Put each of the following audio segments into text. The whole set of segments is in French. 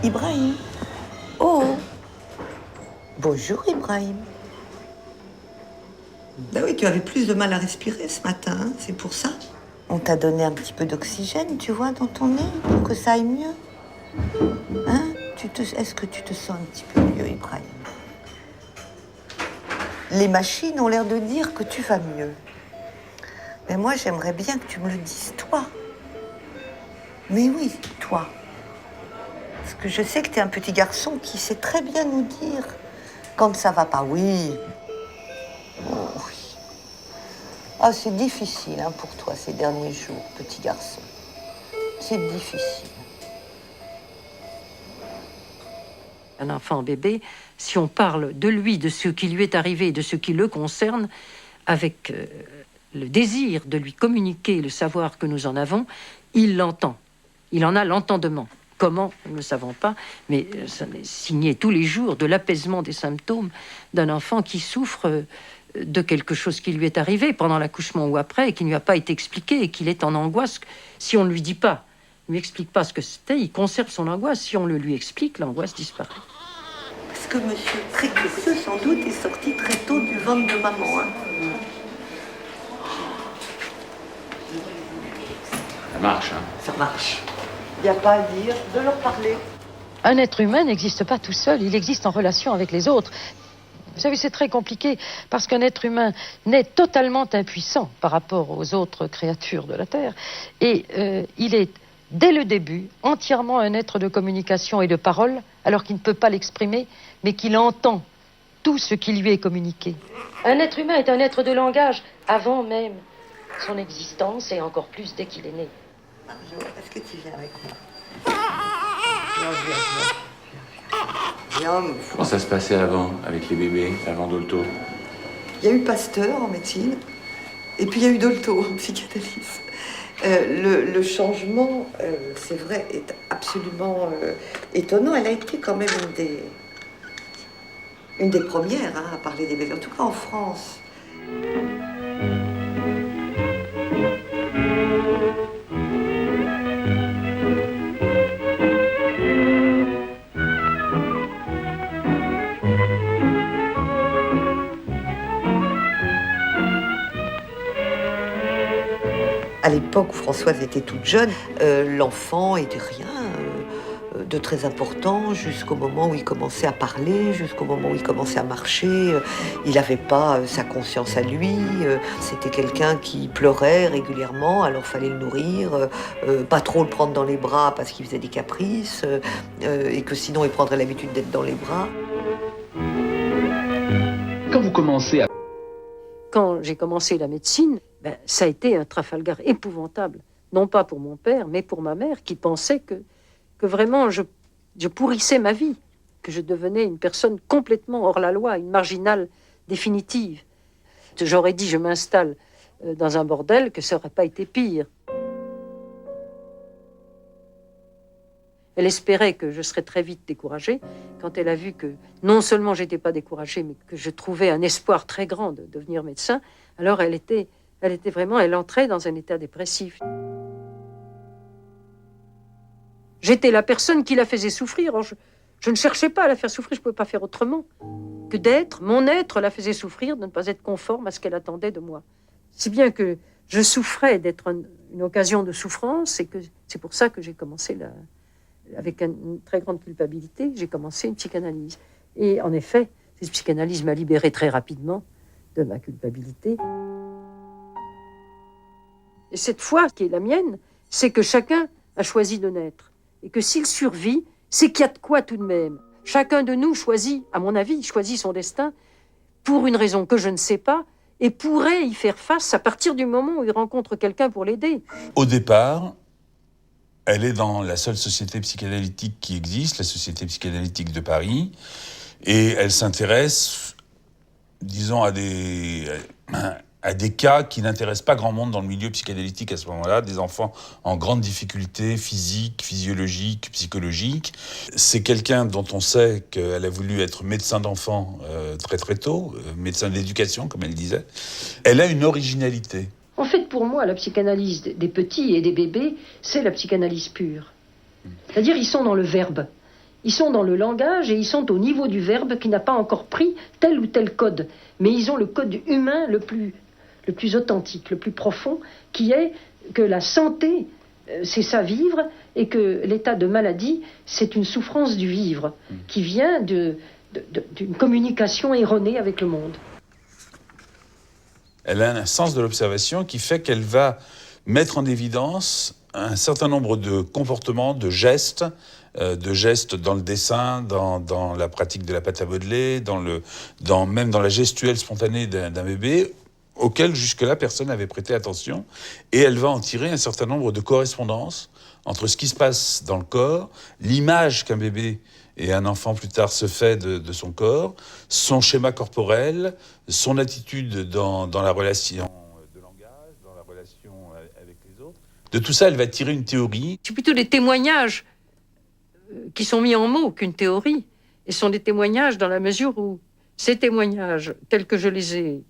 Ibrahim. Oh. Bonjour, Ibrahim. Ben oui, tu avais plus de mal à respirer ce matin, hein, c'est pour ça. On t'a donné un petit peu d'oxygène, tu vois, dans ton nez, pour que ça aille mieux. Hein? Est-ce que tu te sens un petit peu mieux, Ibrahim? Les machines ont l'air de dire que tu vas mieux. Mais moi, j'aimerais bien que tu me le dises, toi. Mais oui, toi. Parce que je sais que tu es un petit garçon qui sait très bien nous dire quand ça va pas. Oui. Oh, oui. Ah, c'est difficile hein, pour toi ces derniers jours, petit garçon. C'est difficile. Un enfant bébé, si on parle de lui, de ce qui lui est arrivé, de ce qui le concerne, avec le désir de lui communiquer le savoir que nous en avons, il l'entend. Il en a l'entendement. Comment, nous ne le savons pas, mais ça est signé tous les jours de l'apaisement des symptômes d'un enfant qui souffre de quelque chose qui lui est arrivé pendant l'accouchement ou après, et qui ne lui a pas été expliqué, et qu'il est en angoisse. Si on ne lui dit pas, ne lui explique pas ce que c'était, il conserve son angoisse. Si on le lui explique, l'angoisse disparaît. Parce que monsieur, très curieux, sans doute, est sorti très tôt du ventre de maman. Hein. Ça marche, hein? Ça marche. Il n'y a pas à dire, de leur parler. Un être humain n'existe pas tout seul, il existe en relation avec les autres. Vous savez, c'est très compliqué, parce qu'un être humain naît totalement impuissant par rapport aux autres créatures de la Terre. Et il est, dès le début, entièrement un être de communication et de parole, alors qu'il ne peut pas l'exprimer, mais qu'il entend tout ce qui lui est communiqué. Un être humain est un être de langage, avant même son existence, et encore plus dès qu'il est né. Est-ce que tu viens avec moi? Viens. Comment ça se passait avant, avec les bébés, avant Dolto? Il y a eu Pasteur en médecine, et puis il y a eu Dolto en psychanalyse. Le changement, c'est vrai, est absolument étonnant. Elle a été quand même une des premières hein, à parler des bébés, en tout cas en France. À l'époque où Françoise était toute jeune, l'enfant était rien de très important jusqu'au moment où il commençait à parler, jusqu'au moment où il commençait à marcher. Il n'avait pas sa conscience à lui. C'était quelqu'un qui pleurait régulièrement, alors fallait le nourrir, pas trop le prendre dans les bras parce qu'il faisait des caprices, et que sinon il prendrait l'habitude d'être dans les bras. Quand vous commencez à... Quand j'ai commencé la médecine, ça a été un Trafalgar épouvantable. Non pas pour mon père, mais pour ma mère, qui pensait que vraiment je pourrissais ma vie, que je devenais une personne complètement hors la loi, une marginale définitive. J'aurais dit je m'installe dans un bordel, que ça n'aurait pas été pire. Elle espérait que je serais très vite découragée. Quand elle a vu que non seulement j'étais pas découragée, mais que je trouvais un espoir très grand de devenir médecin, alors elle entrait dans un état dépressif. J'étais la personne qui la faisait souffrir. Alors je ne cherchais pas à la faire souffrir, je ne pouvais pas faire autrement que mon être la faisait souffrir, de ne pas être conforme à ce qu'elle attendait de moi. Si bien que je souffrais d'être une occasion de souffrance, et que c'est pour ça que j'ai commencé avec une très grande culpabilité, j'ai commencé une psychanalyse. Et en effet, cette psychanalyse m'a libérée très rapidement de ma culpabilité. Et cette foi qui est la mienne, c'est que chacun a choisi de naître. Et que s'il survit, c'est qu'il y a de quoi tout de même. Chacun de nous choisit, à mon avis, choisit son destin pour une raison que je ne sais pas, et pourrait y faire face à partir du moment où il rencontre quelqu'un pour l'aider. Au départ, elle est dans la seule société psychanalytique qui existe, la Société psychanalytique de Paris, et elle s'intéresse, disons, à des cas qui n'intéressent pas grand monde dans le milieu psychanalytique à ce moment-là, des enfants en grande difficulté physique, physiologique, psychologique. C'est quelqu'un dont on sait qu'elle a voulu être médecin d'enfants très très tôt, médecin d'éducation, comme elle disait. Elle a une originalité. En fait, pour moi, la psychanalyse des petits et des bébés, c'est la psychanalyse pure. C'est-à-dire, ils sont dans le verbe. Ils sont dans le langage et ils sont au niveau du verbe qui n'a pas encore pris tel ou tel code. Mais ils ont le code humain le plus authentique, le plus profond, qui est que la santé, c'est ça vivre, et que l'état de maladie, c'est une souffrance du vivre, qui vient d'une communication erronée avec le monde. Elle a un sens de l'observation qui fait qu'elle va mettre en évidence un certain nombre de comportements, de gestes dans le dessin, dans la pratique de la pâte à modeler, même dans la gestuelle spontanée d'un bébé, auquel jusque-là personne n'avait prêté attention. Et elle va en tirer un certain nombre de correspondances entre ce qui se passe dans le corps, l'image qu'un bébé et un enfant plus tard se fait de son corps, son schéma corporel, son attitude dans la relation de langage, dans la relation avec les autres. De tout ça, elle va tirer une théorie. C'est plutôt des témoignages qui sont mis en mots qu'une théorie. Et ce sont des témoignages dans la mesure où ces témoignages, tels que je les ai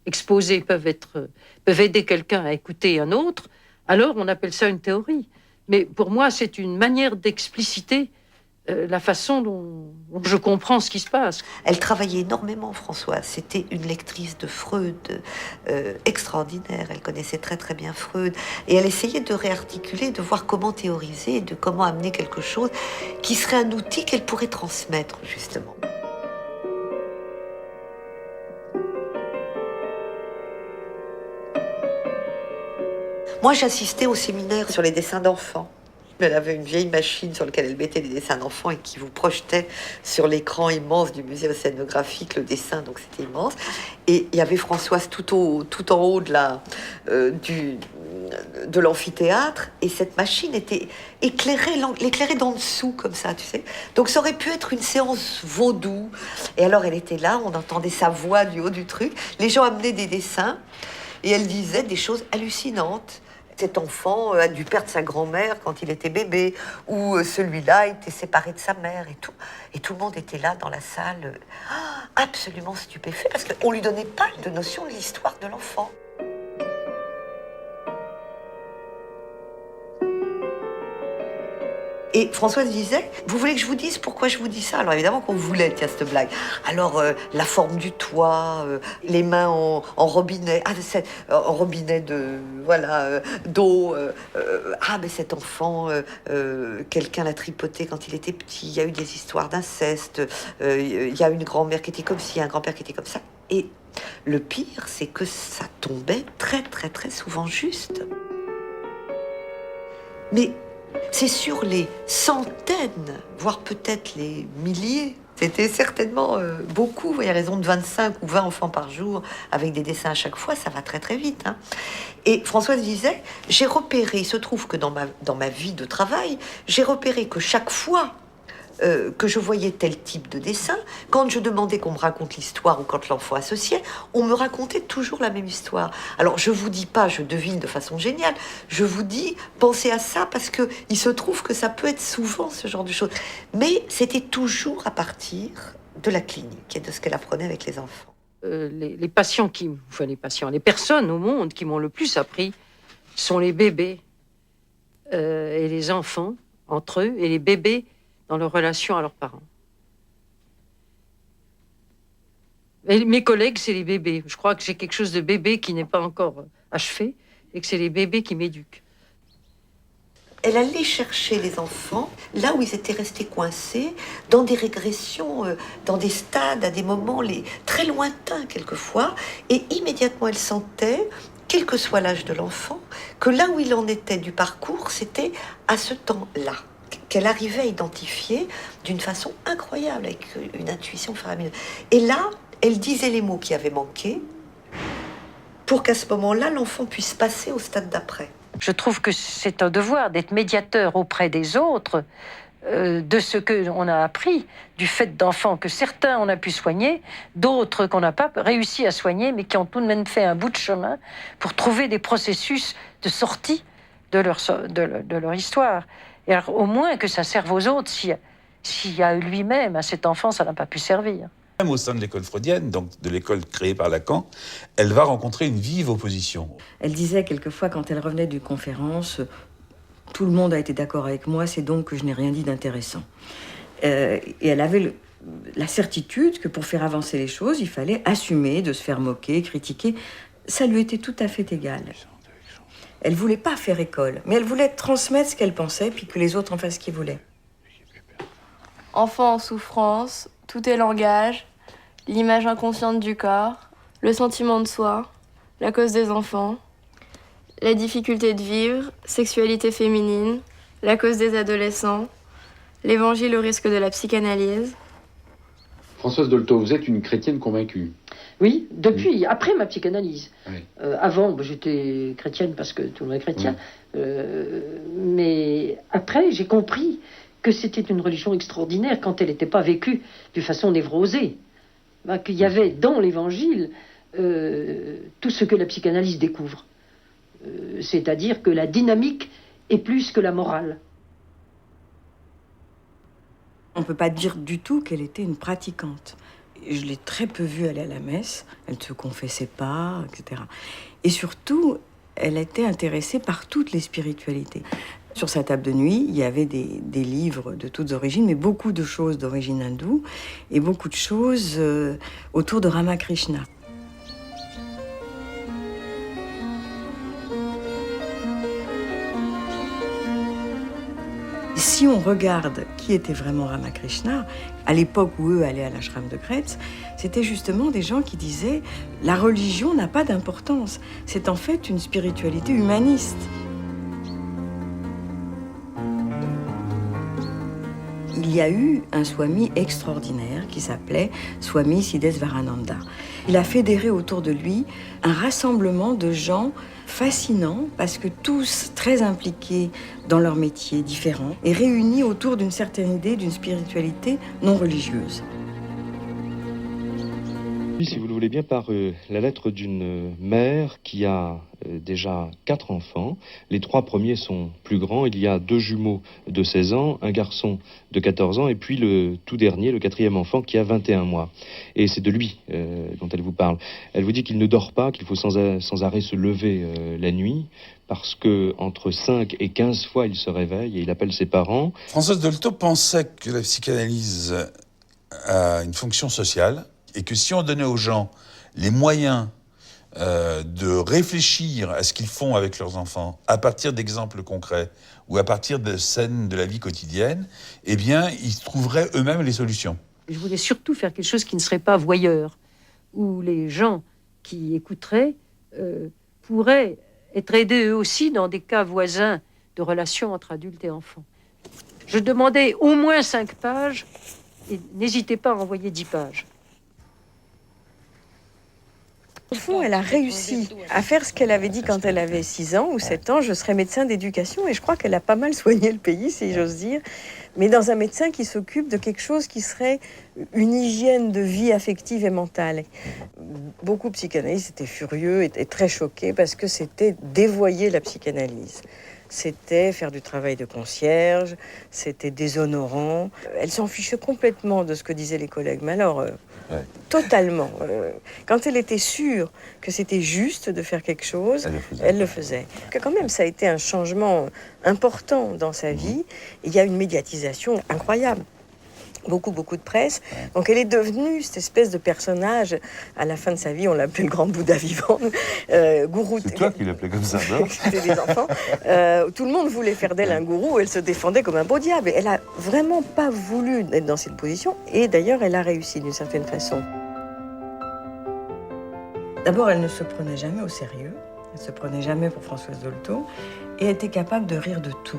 exposés, peuvent aider quelqu'un à écouter un autre, alors on appelle ça une théorie. Mais pour moi, c'est une manière d'expliciter la façon dont je comprends ce qui se passe. Elle travaillait énormément, Françoise. C'était une lectrice de Freud extraordinaire. Elle connaissait très très bien Freud. Et elle essayait de réarticuler, de voir comment théoriser, de comment amener quelque chose qui serait un outil qu'elle pourrait transmettre, justement. Moi, j'assistais au séminaire sur les dessins d'enfants. Elle avait une vieille machine sur laquelle elle mettait des dessins d'enfants et qui vous projetait sur l'écran immense du musée océanographique le dessin, donc c'était immense. Et il y avait Françoise tout en haut de l'amphithéâtre, et cette machine était l'éclairait d'en dessous, comme ça, tu sais. Donc ça aurait pu être une séance vaudou. Et alors elle était là, on entendait sa voix du haut du truc, les gens amenaient des dessins, et elle disait des choses hallucinantes. Cet enfant a dû perdre sa grand-mère quand il était bébé, ou celui-là était séparé de sa mère et tout. Et tout le monde était là dans la salle, absolument stupéfait, parce qu'on ne lui donnait pas de notion de l'histoire de l'enfant. Et Françoise disait, vous voulez que je vous dise pourquoi je vous dis ça? Alors évidemment qu'on voulait, tiens, cette blague. Alors la forme du toit, les mains en robinet, en robinet d'eau. Mais cet enfant, quelqu'un l'a tripoté quand il était petit. Il y a eu des histoires d'inceste. Il y a une grand-mère qui était comme ci, un grand-père qui était comme ça. Et le pire, c'est que ça tombait très très très souvent juste. Mais c'est sur les centaines, voire peut-être les milliers. C'était certainement beaucoup. Il y a raison de 25 ou 20 enfants par jour, avec des dessins à chaque fois, ça va très très vite. Hein. Et Françoise disait, j'ai repéré, il se trouve que dans ma vie de travail, j'ai repéré que chaque fois que je voyais tel type de dessin, quand je demandais qu'on me raconte l'histoire ou quand l'enfant associait, on me racontait toujours la même histoire. Alors je vous dis pas, je devine de façon géniale, je vous dis, pensez à ça parce que il se trouve que ça peut être souvent ce genre de choses. Mais c'était toujours à partir de la clinique et de ce qu'elle apprenait avec les enfants. Les personnes au monde qui m'ont le plus appris sont les bébés et les enfants entre eux, et les bébés dans leur relation à leurs parents. Et mes collègues, c'est les bébés. Je crois que j'ai quelque chose de bébé qui n'est pas encore achevé, et que c'est les bébés qui m'éduquent. Elle allait chercher les enfants là où ils étaient restés coincés, dans des régressions, dans des stades, à des moments très lointains quelquefois, et immédiatement elle sentait, quel que soit l'âge de l'enfant, que là où il en était du parcours, c'était à ce temps-là, qu'elle arrivait à identifier d'une façon incroyable, avec une intuition faramineuse. Et là, elle disait les mots qui avaient manqué, pour qu'à ce moment-là, l'enfant puisse passer au stade d'après. Je trouve que c'est un devoir d'être médiateur auprès des autres de ce qu'on a appris, du fait d'enfants que certains on a pu soigner, d'autres qu'on n'a pas réussi à soigner, mais qui ont tout de même fait un bout de chemin pour trouver des processus de sortie de leur histoire. Et alors, au moins que ça serve aux autres, s'il y a eu lui-même, à cet enfant, ça n'a pas pu servir. Même au sein de l'école freudienne, donc de l'école créée par Lacan, elle va rencontrer une vive opposition. Elle disait quelquefois, quand elle revenait d'une conférence, tout le monde a été d'accord avec moi, c'est donc que je n'ai rien dit d'intéressant. Et elle avait la certitude que pour faire avancer les choses, il fallait assumer de se faire moquer, critiquer. Ça lui était tout à fait égal. Elle ne voulait pas faire école, mais elle voulait transmettre ce qu'elle pensait, puis que les autres en fassent ce qu'ils voulaient. Enfant en souffrance, tout est langage, l'image inconsciente du corps, le sentiment de soi, la cause des enfants, la difficulté de vivre, sexualité féminine, la cause des adolescents, l'évangile au risque de la psychanalyse. Françoise Dolto, vous êtes une chrétienne convaincue. Oui, depuis, après ma psychanalyse. Oui. Avant, j'étais chrétienne parce que tout le monde est chrétien. Mais après, j'ai compris que c'était une religion extraordinaire quand elle n'était pas vécue de façon névrosée. Qu'il y avait dans l'Évangile tout ce que la psychanalyse découvre. C'est-à-dire que la dynamique est plus que la morale. On ne peut pas dire du tout qu'elle était une pratiquante. Je l'ai très peu vue aller à la messe, elle ne se confessait pas, etc. Et surtout, elle était intéressée par toutes les spiritualités. Sur sa table de nuit, il y avait des livres de toutes origines, mais beaucoup de choses d'origine hindoue et beaucoup de choses autour de Ramakrishna. Si on regarde qui était vraiment Ramakrishna, à l'époque où eux allaient à l'ashram de Gretz, c'était justement des gens qui disaient « la religion n'a pas d'importance, c'est en fait une spiritualité humaniste ». Il y a eu un Swami extraordinaire qui s'appelait Swami Siddhesvarananda. Il a fédéré autour de lui un rassemblement de gens fascinants parce que tous très impliqués dans leur métier différents et réunis autour d'une certaine idée d'une spiritualité non religieuse. Oui, si vous le voulez bien, par la lettre d'une mère qui a déjà 4 enfants. Les 3 premiers sont plus grands. Il y a 2 jumeaux de 16 ans, un garçon de 14 ans, et puis le tout dernier, le 4e enfant, qui a 21 mois. Et c'est de lui dont elle vous parle. Elle vous dit qu'il ne dort pas, qu'il faut sans arrêt se lever la nuit, parce que entre 5 et 15 fois, il se réveille et il appelle ses parents. Françoise Dolto pensait que la psychanalyse a une fonction sociale, et que si on donnait aux gens les moyens de réfléchir à ce qu'ils font avec leurs enfants à partir d'exemples concrets ou à partir de scènes de la vie quotidienne, eh bien, ils trouveraient eux-mêmes les solutions. Je voulais surtout faire quelque chose qui ne serait pas voyeur, où les gens qui écouteraient pourraient être aidés eux aussi dans des cas voisins de relations entre adultes et enfants. Je demandais au moins 5 pages et n'hésitez pas à envoyer 10 pages. Au fond, elle a réussi à faire ce qu'elle avait dit quand elle avait 6 ans ou 7 ans, je serai médecin d'éducation, et je crois qu'elle a pas mal soigné le pays, si j'ose dire, mais dans un médecin qui s'occupe de quelque chose qui serait une hygiène de vie affective et mentale. Beaucoup de psychanalystes étaient furieux, étaient très choqués, parce que c'était dévoyer la psychanalyse. C'était faire du travail de concierge, c'était déshonorant. Elle s'en fichait complètement de ce que disaient les collègues, mais alors, totalement. Quand elle était sûre que c'était juste de faire quelque chose, elle le faisait. Quand même, ça a été un changement important dans sa vie. Il y a une médiatisation incroyable. Beaucoup de presse. Donc elle est devenue cette espèce de personnage. À la fin de sa vie, on l'appelait le grand Bouddha vivant. Gourou. C'est toi qui l'appelais comme ça, non? C'était des enfants. Tout le monde voulait faire d'elle un gourou. Elle se défendait comme un beau diable. Elle a vraiment pas voulu être dans cette position. Et d'ailleurs, elle a réussi d'une certaine façon. D'abord, elle ne se prenait jamais au sérieux. Elle se prenait jamais pour Françoise Dolto. Et elle était capable de rire de tout.